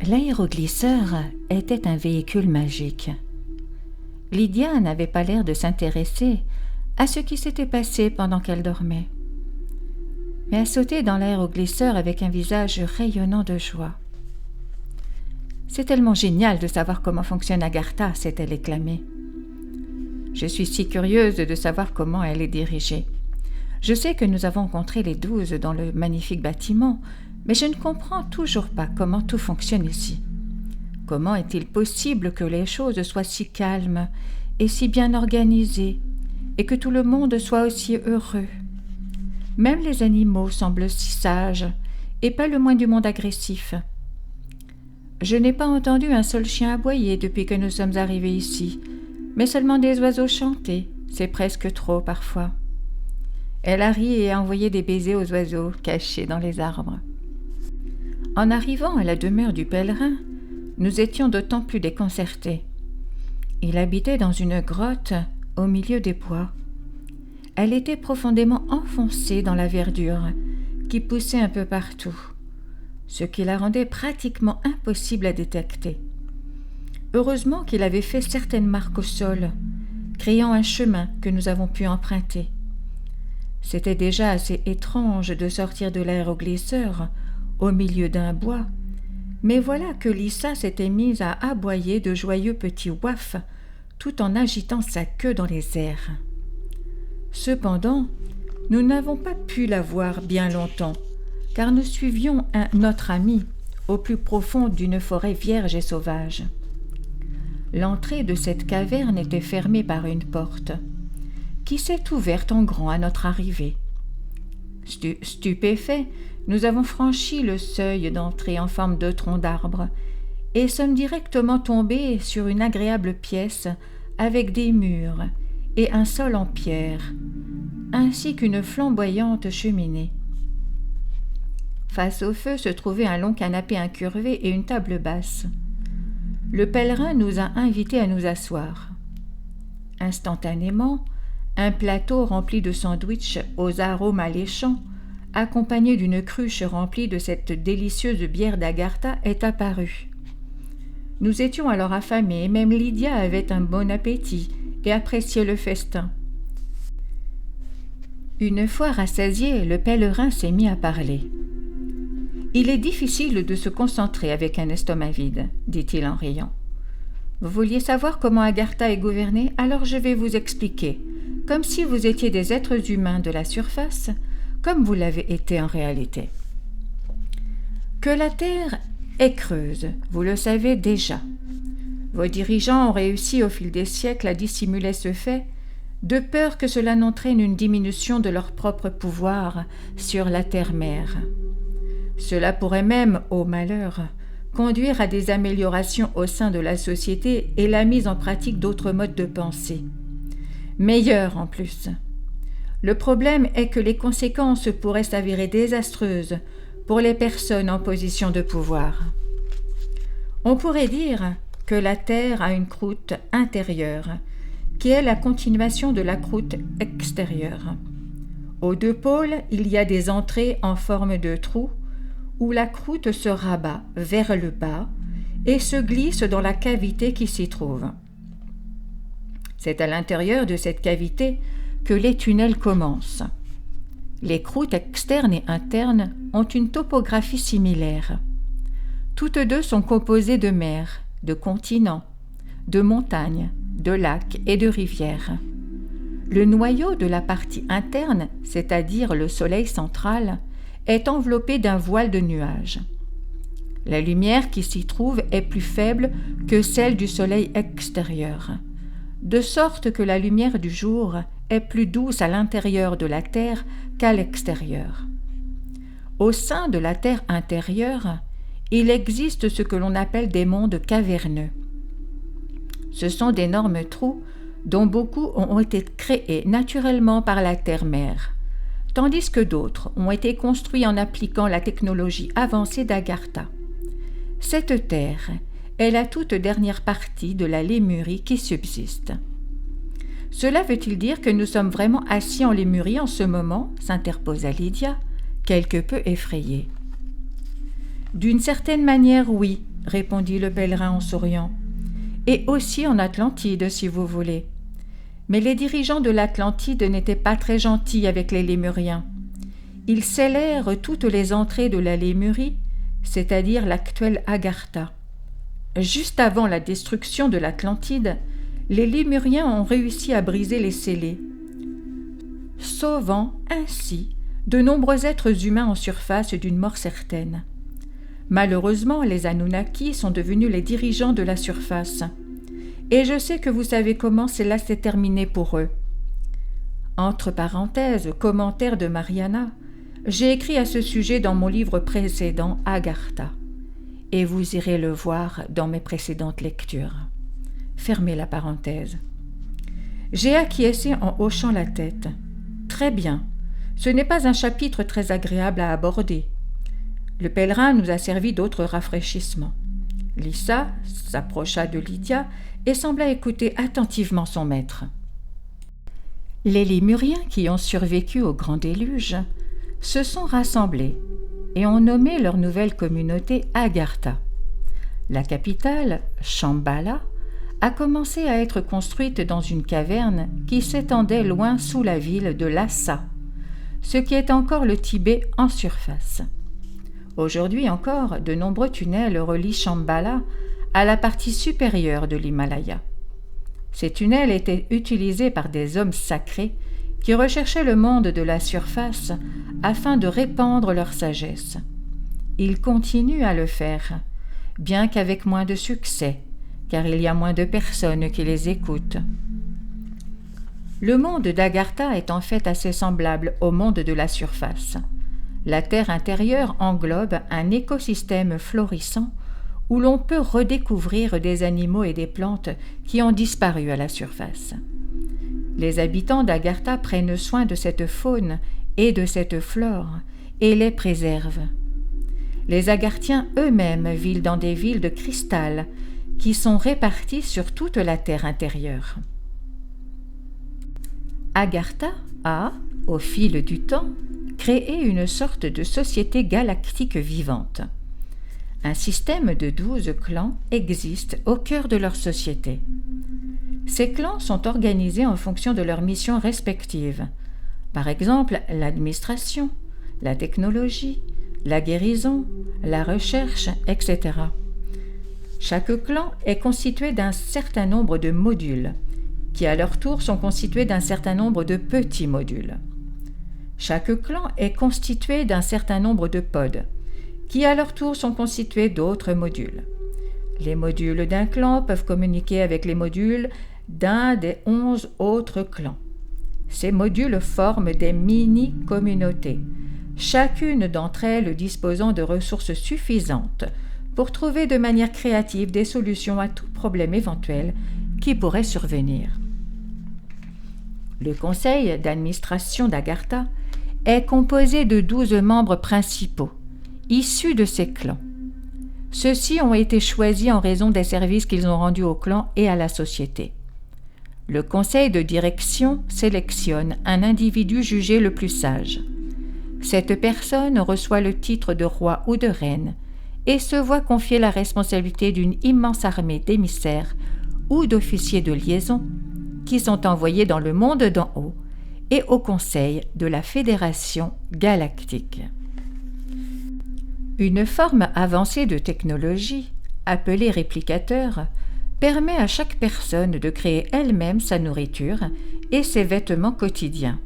L'aéroglisseur était un véhicule magique. Lydia n'avait pas l'air de s'intéresser à ce qui s'était passé pendant qu'elle dormait, mais a sauté dans l'aéroglisseur avec un visage rayonnant de joie. « C'est tellement génial de savoir comment fonctionne Agartha », s'est-elle éclamée. « Je suis si curieuse de savoir comment elle est dirigée. Je sais que nous avons rencontré les 12 dans le magnifique bâtiment, mais je ne comprends toujours pas comment tout fonctionne ici. Comment est-il possible que les choses soient si calmes et si bien organisées, et que tout le monde soit aussi heureux? Même les animaux semblent si sages, et pas le moins du monde agressif. Je n'ai pas entendu un seul chien aboyer depuis que nous sommes arrivés ici, mais seulement des oiseaux chanter, c'est presque trop parfois. » Elle a ri et a envoyé des baisers aux oiseaux cachés dans les arbres. En arrivant à la demeure du pèlerin, nous étions d'autant plus déconcertés. Il habitait dans une grotte au milieu des bois. Elle était profondément enfoncée dans la verdure qui poussait un peu partout, ce qui la rendait pratiquement impossible à détecter. Heureusement qu'il avait fait certaines marques au sol, créant un chemin que nous avons pu emprunter. C'était déjà assez étrange de sortir de l'aéroglisseur au milieu d'un bois, mais voilà que Lisa s'était mise à aboyer de joyeux petits wafs tout en agitant sa queue dans les airs. Cependant, nous n'avons pas pu la voir bien longtemps, car nous suivions notre ami au plus profond d'une forêt vierge et sauvage. L'entrée de cette caverne était fermée par une porte, qui s'est ouverte en grand à notre arrivée. Stupéfaits, nous avons franchi le seuil d'entrée en forme de tronc d'arbre et sommes directement tombés sur une agréable pièce avec des murs et un sol en pierre, ainsi qu'une flamboyante cheminée. Face au feu se trouvait un long canapé incurvé et une table basse. Le pèlerin nous a invités à nous asseoir. Instantanément, un plateau rempli de sandwichs aux arômes alléchants, accompagné d'une cruche remplie de cette délicieuse bière d'Agartha, est apparu. Nous étions alors affamés et même Lydia avait un bon appétit et appréciait le festin. Une fois rassasié, le pèlerin s'est mis à parler. « Il est difficile de se concentrer avec un estomac vide, dit-il en riant. Vous vouliez savoir comment Agartha est gouvernée, alors je vais vous expliquer, comme si vous étiez des êtres humains de la surface, comme vous l'avez été en réalité. Que la Terre est creuse, vous le savez déjà. Vos dirigeants ont réussi au fil des siècles à dissimuler ce fait, de peur que cela n'entraîne une diminution de leur propre pouvoir sur la terre-mère. Cela pourrait même, au malheur, conduire à des améliorations au sein de la société et la mise en pratique d'autres modes de pensée. Meilleurs en plus. Le problème est que les conséquences pourraient s'avérer désastreuses pour les personnes en position de pouvoir. On pourrait dire que la Terre a une croûte intérieure, qui est la continuation de la croûte extérieure. Aux deux pôles, il y a des entrées en forme de trous où la croûte se rabat vers le bas et se glisse dans la cavité qui s'y trouve. C'est à l'intérieur de cette cavité que les tunnels commencent. Les croûtes externes et internes ont une topographie similaire. Toutes deux sont composées de mers, de continents, de montagnes, de lacs et de rivières. Le noyau de la partie interne, c'est-à-dire le soleil central, est enveloppé d'un voile de nuages. La lumière qui s'y trouve est plus faible que celle du soleil extérieur, de sorte que la lumière du jour est plus douce à l'intérieur de la Terre qu'à l'extérieur. Au sein de la Terre intérieure, il existe ce que l'on appelle des mondes caverneux. Ce sont d'énormes trous dont beaucoup ont été créés naturellement par la Terre-mère, tandis que d'autres ont été construits en appliquant la technologie avancée d'Agartha. Cette terre est la toute dernière partie de la Lémurie qui subsiste. Cela veut-il dire que nous sommes vraiment assis en Lémurie en ce moment ? S'interposa Lydia, quelque peu effrayée. D'une certaine manière, oui, répondit le pèlerin en souriant. « Et aussi en Atlantide, si vous voulez. Mais les dirigeants de l'Atlantide n'étaient pas très gentils avec les Lémuriens. Ils scellèrent toutes les entrées de la Lémurie, c'est-à-dire l'actuelle Agartha. Juste avant la destruction de l'Atlantide, les Lémuriens ont réussi à briser les scellés, sauvant ainsi de nombreux êtres humains en surface d'une mort certaine. Malheureusement, les Anunnaki sont devenus les dirigeants de la surface. Et je sais que vous savez comment cela s'est terminé pour eux. Entre parenthèses, commentaire de Mariana, j'ai écrit à ce sujet dans mon livre précédent, Agartha. Et vous irez le voir dans mes précédentes lectures. Fermez la parenthèse. J'ai acquiescé en hochant la tête. Très bien. Ce n'est pas un chapitre très agréable à aborder. Le pèlerin nous a servi d'autres rafraîchissements. Lisa s'approcha de Lydia et sembla écouter attentivement son maître. Les Lémuriens qui ont survécu au grand déluge se sont rassemblés et ont nommé leur nouvelle communauté Agartha. La capitale, Shambhala, a commencé à être construite dans une caverne qui s'étendait loin sous la ville de Lhasa, ce qui est encore le Tibet en surface. Aujourd'hui encore, de nombreux tunnels relient Shambhala à la partie supérieure de l'Himalaya. Ces tunnels étaient utilisés par des hommes sacrés qui recherchaient le monde de la surface afin de répandre leur sagesse. Ils continuent à le faire, bien qu'avec moins de succès, car il y a moins de personnes qui les écoutent. Le monde d'Agartha est en fait assez semblable au monde de la surface. La terre intérieure englobe un écosystème florissant où l'on peut redécouvrir des animaux et des plantes qui ont disparu à la surface. Les habitants d'Agartha prennent soin de cette faune et de cette flore et les préservent. Les Agarthiens eux-mêmes vivent dans des villes de cristal qui sont réparties sur toute la terre intérieure. Agartha a, au fil du temps, créé une sorte de société galactique vivante. Un système de 12 clans existe au cœur de leur société. Ces clans sont organisés en fonction de leurs missions respectives. Par exemple, l'administration, la technologie, la guérison, la recherche, etc. Chaque clan est constitué d'un certain nombre de modules, qui à leur tour sont constitués d'un certain nombre de petits modules. Chaque clan est constitué d'un certain nombre de pods, qui à leur tour sont constitués d'autres modules. Les modules d'un clan peuvent communiquer avec les modules d'un des 11 autres clans. Ces modules forment des mini-communautés, chacune d'entre elles disposant de ressources suffisantes pour trouver de manière créative des solutions à tout problème éventuel qui pourrait survenir. Le conseil d'administration d'Agartha est composé de 12 membres principaux, issus de ces clans. Ceux-ci ont été choisis en raison des services qu'ils ont rendus au clan et à la société. Le conseil de direction sélectionne un individu jugé le plus sage. Cette personne reçoit le titre de roi ou de reine et se voit confier la responsabilité d'une immense armée d'émissaires ou d'officiers de liaison qui sont envoyés dans le monde d'en haut et au conseil de la Fédération galactique. Une forme avancée de technologie, appelée réplicateur, permet à chaque personne de créer elle-même sa nourriture et ses vêtements quotidiens.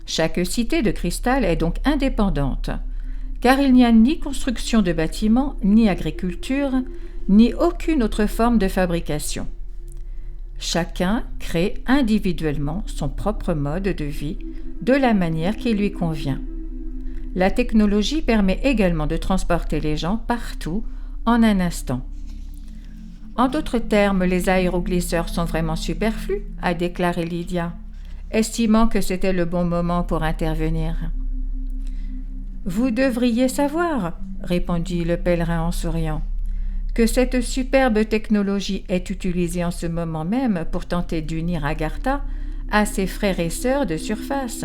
Chaque cité de cristal est donc indépendante, car il n'y a ni construction de bâtiments, ni agriculture, ni aucune autre forme de fabrication. Chacun crée individuellement son propre mode de vie de la manière qui lui convient. La technologie permet également de transporter les gens partout en un instant. En d'autres termes, les aéroglisseurs sont vraiment superflus, a déclaré Lydia, estimant que c'était le bon moment pour intervenir. « Vous devriez savoir, » répondit le pèlerin en souriant, « que cette superbe technologie est utilisée en ce moment même pour tenter d'unir Agartha à ses frères et sœurs de surface.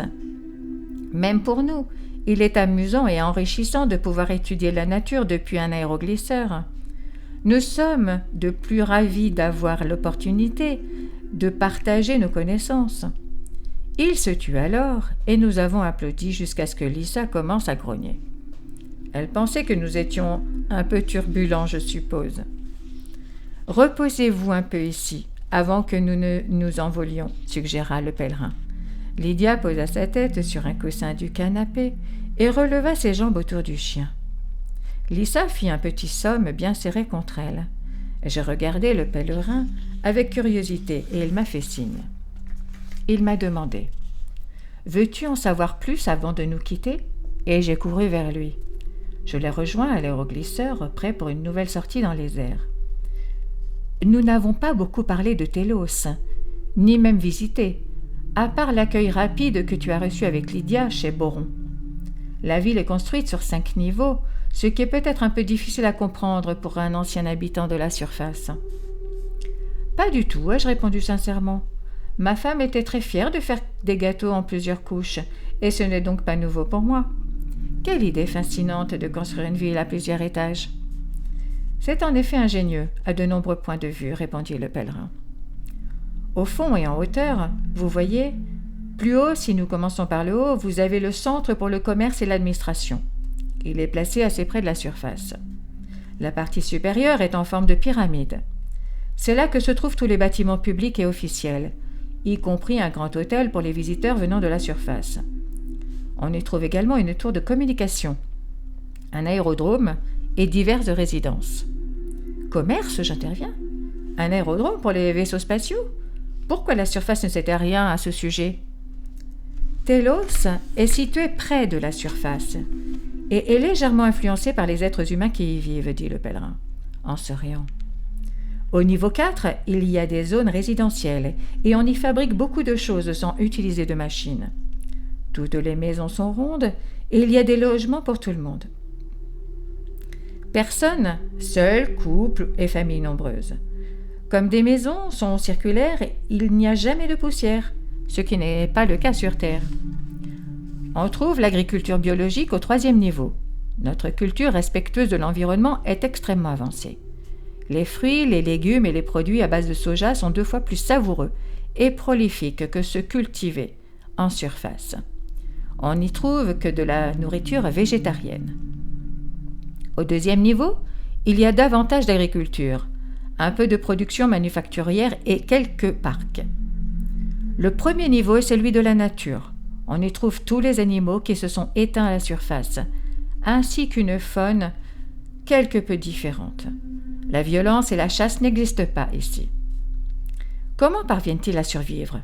Même pour nous, il est amusant et enrichissant de pouvoir étudier la nature depuis un aéroglisseur. Nous sommes de plus ravis d'avoir l'opportunité de partager nos connaissances. » Il se tut alors et nous avons applaudi jusqu'à ce que Lisa commence à grogner. Elle pensait que nous étions un peu turbulents, je suppose. « Reposez-vous un peu ici, avant que nous ne nous envolions, » suggéra le pèlerin. Lydia posa sa tête sur un coussin du canapé et releva ses jambes autour du chien. Lisa fit un petit somme bien serré contre elle. J'ai regardé le pèlerin avec curiosité et il m'a fait signe. Il m'a demandé « Veux-tu en savoir plus avant de nous quitter ?» Et j'ai couru vers lui. Je l'ai rejoint à l'aéroglisseur, prêt pour une nouvelle sortie dans les airs. Nous n'avons pas beaucoup parlé de Télos, ni même visité, à part l'accueil rapide que tu as reçu avec Lydia chez Boron. La ville est construite sur 5 niveaux, ce qui est peut-être un peu difficile à comprendre pour un ancien habitant de la surface. « Pas du tout, ai-je répondu sincèrement. Ma femme était très fière de faire des gâteaux en plusieurs couches, et ce n'est donc pas nouveau pour moi. Quelle idée fascinante de construire une ville à plusieurs étages. » « C'est en effet ingénieux, à de nombreux points de vue, répondit le pèlerin. Au fond et en hauteur, vous voyez, plus haut, si nous commençons par le haut, vous avez le centre pour le commerce et l'administration. Il est placé assez près de la surface. La partie supérieure est en forme de pyramide. C'est là que se trouvent tous les bâtiments publics et officiels, y compris un grand hôtel pour les visiteurs venant de la surface. On y trouve également une tour de communication, un aérodrome et diverses résidences. Commerce, j'interviens. Un aérodrome pour les vaisseaux spatiaux? Pourquoi la surface ne sait rien à ce sujet? Télos est situé près de la surface et est légèrement influencé par les êtres humains qui y vivent, dit le pèlerin, en souriant. Au niveau 4, il y a des zones résidentielles et on y fabrique beaucoup de choses sans utiliser de machines. Toutes les maisons sont rondes et il y a des logements pour tout le monde. Personnes, seuls, couples et familles nombreuses. Comme des maisons sont circulaires, il n'y a jamais de poussière, ce qui n'est pas le cas sur Terre. On trouve l'agriculture biologique au 3e niveau. Notre culture respectueuse de l'environnement est extrêmement avancée. Les fruits, les légumes et les produits à base de soja sont 2 fois plus savoureux et prolifiques que ceux cultivés en surface. On n'y trouve que de la nourriture végétarienne. Au 2e niveau, il y a davantage d'agriculture, un peu de production manufacturière et quelques parcs. Le 1er niveau est celui de la nature. On y trouve tous les animaux qui se sont éteints à la surface, ainsi qu'une faune quelque peu différente. La violence et la chasse n'existent pas ici. Comment parviennent-ils à survivre?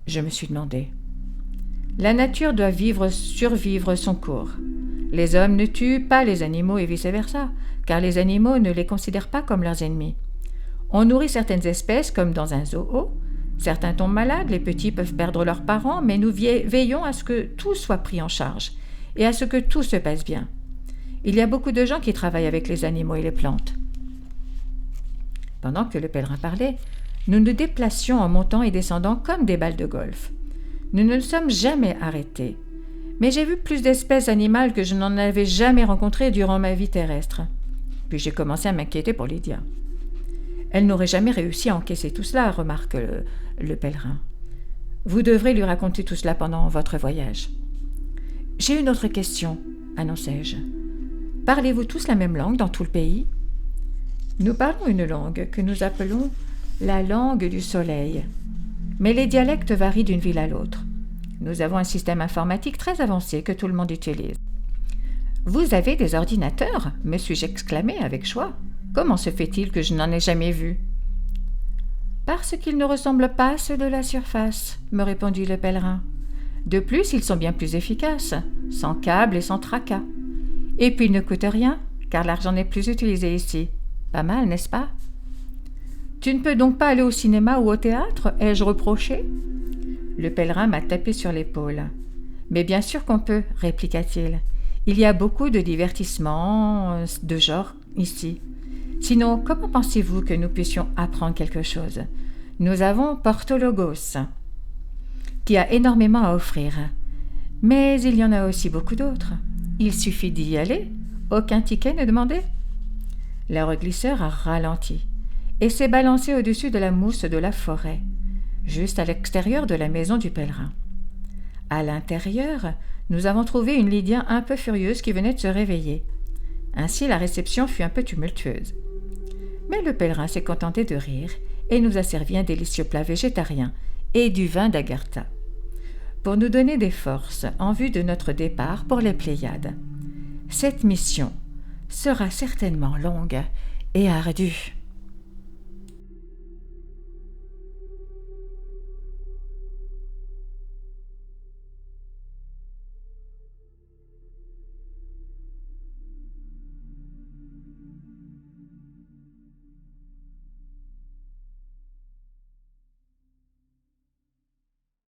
Je me suis demandé. La nature doit survivre son cours. Les hommes ne tuent pas les animaux et vice-versa, car les animaux ne les considèrent pas comme leurs ennemis. On nourrit certaines espèces comme dans un zoo. Certains tombent malades, les petits peuvent perdre leurs parents, mais nous veillons à ce que tout soit pris en charge et à ce que tout se passe bien. Il y a beaucoup de gens qui travaillent avec les animaux et les plantes. Pendant que le pèlerin parlait, nous nous déplacions en montant et descendant comme des balles de golf. Nous ne nous sommes jamais arrêtés. Mais j'ai vu plus d'espèces animales que je n'en avais jamais rencontrées durant ma vie terrestre. Puis j'ai commencé à m'inquiéter pour Lydia. Elle n'aurait jamais réussi à encaisser tout cela, remarque le pèlerin. Vous devrez lui raconter tout cela pendant votre voyage. J'ai une autre question, annonçai-je. Parlez-vous tous la même langue dans tout le pays? Nous parlons une langue que nous appelons la langue du soleil. Mais les dialectes varient d'une ville à l'autre. Nous avons un système informatique très avancé que tout le monde utilise. « Vous avez des ordinateurs ?» me suis-je exclamé avec joie. « Comment se fait-il que je n'en ai jamais vu ?»« Parce qu'ils ne ressemblent pas à ceux de la surface, » me répondit le pèlerin. « De plus, ils sont bien plus efficaces, sans câbles et sans tracas. Et puis ils ne coûtent rien, car l'argent n'est plus utilisé ici. Pas mal, n'est-ce pas ? » « Tu ne peux donc pas aller au cinéma ou au théâtre ?» ai-je reproché. Le pèlerin m'a tapé sur l'épaule. « Mais bien sûr qu'on peut, » répliqua-t-il. « Il y a beaucoup de divertissements de genre ici. Sinon, comment pensez-vous que nous puissions apprendre quelque chose? Nous avons Portologos, qui a énormément à offrir. Mais il y en a aussi beaucoup d'autres. Il suffit d'y aller. Aucun ticket n'est demandé. » Leur glisseur a ralenti et s'est balancé au-dessus de la mousse de la forêt, juste à l'extérieur de la maison du pèlerin. À l'intérieur, nous avons trouvé une Lydia un peu furieuse qui venait de se réveiller. Ainsi, la réception fut un peu tumultueuse. Mais le pèlerin s'est contenté de rire et nous a servi un délicieux plat végétarien et du vin d'Agartha, pour nous donner des forces en vue de notre départ pour les Pléiades. Cette mission sera certainement longue et ardue.